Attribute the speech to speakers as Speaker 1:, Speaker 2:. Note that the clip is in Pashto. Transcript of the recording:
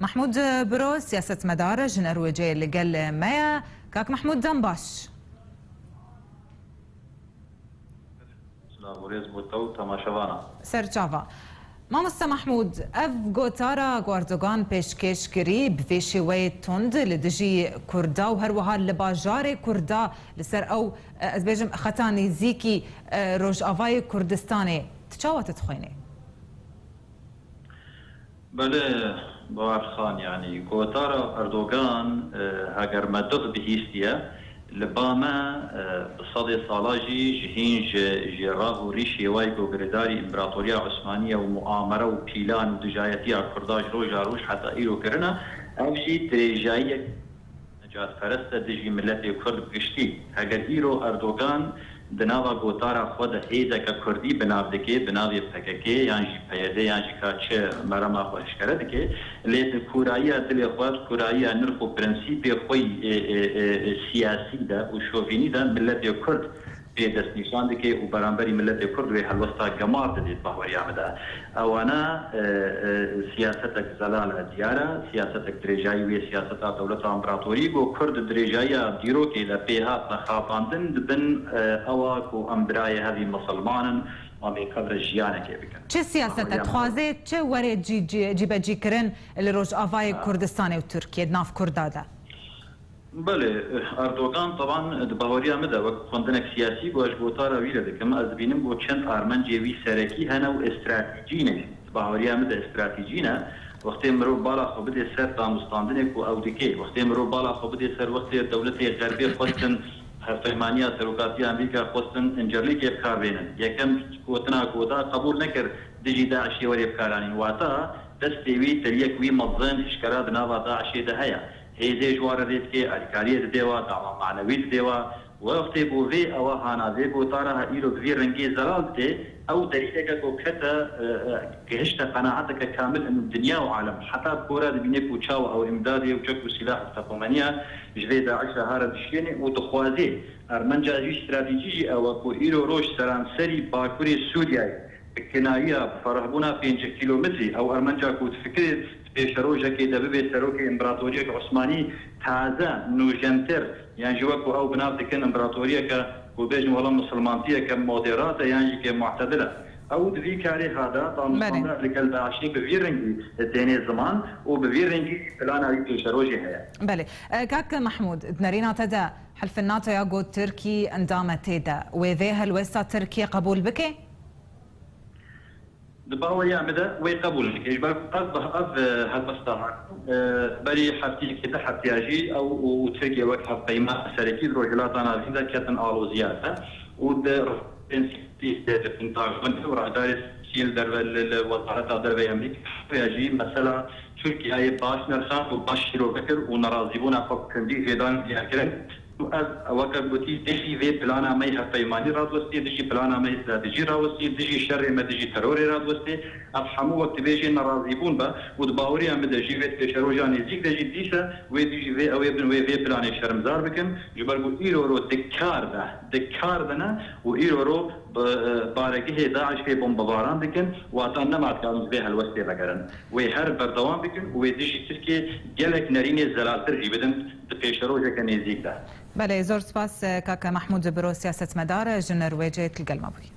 Speaker 1: محمود برو سیاست مدار جنرویجی لگل مایا کاک محمود دنباش سرچاوا مامستا محمود اف گوتارا گواردوغان پیشکش کری بفیشوی تند لدجی کردا و هر وها لباجار کردا لسر او از بیجم خطانی زیکی روش آوای کردستانی تچاوت تخوینه
Speaker 2: بله بارخان يعني كوتارا أردوغان هاگر مدد بهيستيا لباما بصدي صالاجي جهين جراه ريشي وايكو غريداري إمبراطورية عثمانية ومؤامرة وبيلان ودجايتية كرداج روجا روش حتى إيرو كرنا أمشي تريجاية نجات فرسته دجي ملتي كرد بگشتي هاگر إيرو أردوغان دناوا گوتارا خود هیدا که کردی بناو دکه بناو پککه یعنی پیاده یعنی که مرام خوش کرده که لیت کورایی دل خود کورایی نرخ و پرنسیپ خوی سیاسی ده و شوفینی ده ملت کرد به دست نشان دکه و برانبری ملت کرد و حلوستا جماعت دید باوری آمده اوانا سیاستک زلال دیاره سیاستک درجایی و سیاست دولت امپراتوری و کرد درجایی دیرو که لپیهات نخاباندن دبن أواكو أمبراي هذه مسلمان ومن قدر الجيانة كيفكن.
Speaker 1: چه سياسة تخوازي چه ورد جيبجي كرن اللي روج آفاي كردستاني وتركيا ناف كردادا؟
Speaker 2: بله أردوغان طبعا دباوريا مدى وكوندنك سياسي بواش بوطارا ويلا دكما أزبينم بو چند آرمان جيوي سركي هنا و استراتيجينه دباوريا مدى استراتيجينه وقتی مرو بالا خو بده سر دامستاندنك و او دكي وقتی مرو بالا خو بده سر وقت دولت غربي خواستن هرفيمانية سلوكاتي أمريكا خواستن انجرلي كيف كاربينن يكم كوتنا كوتا قبول نكر دجي داعشي وري بكارانين واتا دستيوي تليك وي مضن اشكرا دناوا داعشي دهيا هيزي جوار ريتكي الكارية ديوا دعوة معنوية ديوا وقتی بو في او هانا في بو طارها ايرو في رنگي زلالتي او دليلك كو كتا كهشت قناعتك كامل انه الدنيا وعالم حتى بورا بينك وتشاو او امدادي وجك سلاح التقومانيه جوي داعش هارد شيني ودخوازي ارمنجا جي استراتيجي او كو ايرو روش سرانسري باكوري سوريا كنايه فرهبونا 5 كيلومتر او ارمنجا كو تفكر بيشروجا كي دبي سروكي امبراطوريه عثماني تازه نوجنتر يعني جواكو او بناف كان امبراطوريه ك وبيجن والله مسلمانتيه كموديرات يعني كمعتدله او دفي كاري هذا طبعا لكل داعشي بفيرنجي الديني زمان وبفيرنجي فلان عليك شروجي هي
Speaker 1: بله كاك محمود دنارينا تدا حلف الناتو ياغو تركي اندامه تدا وذيها الوسطى تركيا قبول بكي
Speaker 2: دباوة يعمده ويقبول لك يجبر أف هالبسطة بري حفتي كده حفتي أجي أو تركيا وقت قيمة سركي الرجلات أنا فيدا كتن آلو زيادة ودر إنسيتي تنتاج من ورا دارس سيل در الوزارة در أمريكا يجي مثلا تركيا هي باش نرخان وباش شروع بكر ونرازيبون أفق كندي فيدان يأكلن از وقت بودی دشی وی پلانا می هفیمانی راد وستی دشی پلانا می استراتژی راد وستی دشی شر ما دشی ترور راد وستی اب همو وقت بیشی نرازیبون با و دباوری هم دشی وی شروجانی زیگ دشی دیسا وی دشی وی اوی بن وی پلان شرمزار بکن جبر گو ایرو رو دکار دنا و ایرو رو بارگه داعش في بمباران بكن واتان نمات كانوا بها الوسطى بكرن وهر بردوام بكن ودشي تركي جلك نريني زلاتر جبدن بيشروجا كنيزيك ده
Speaker 1: بله زور سپاس کاک محمود برو سیاست مدار جنرویجی تلگل مبوی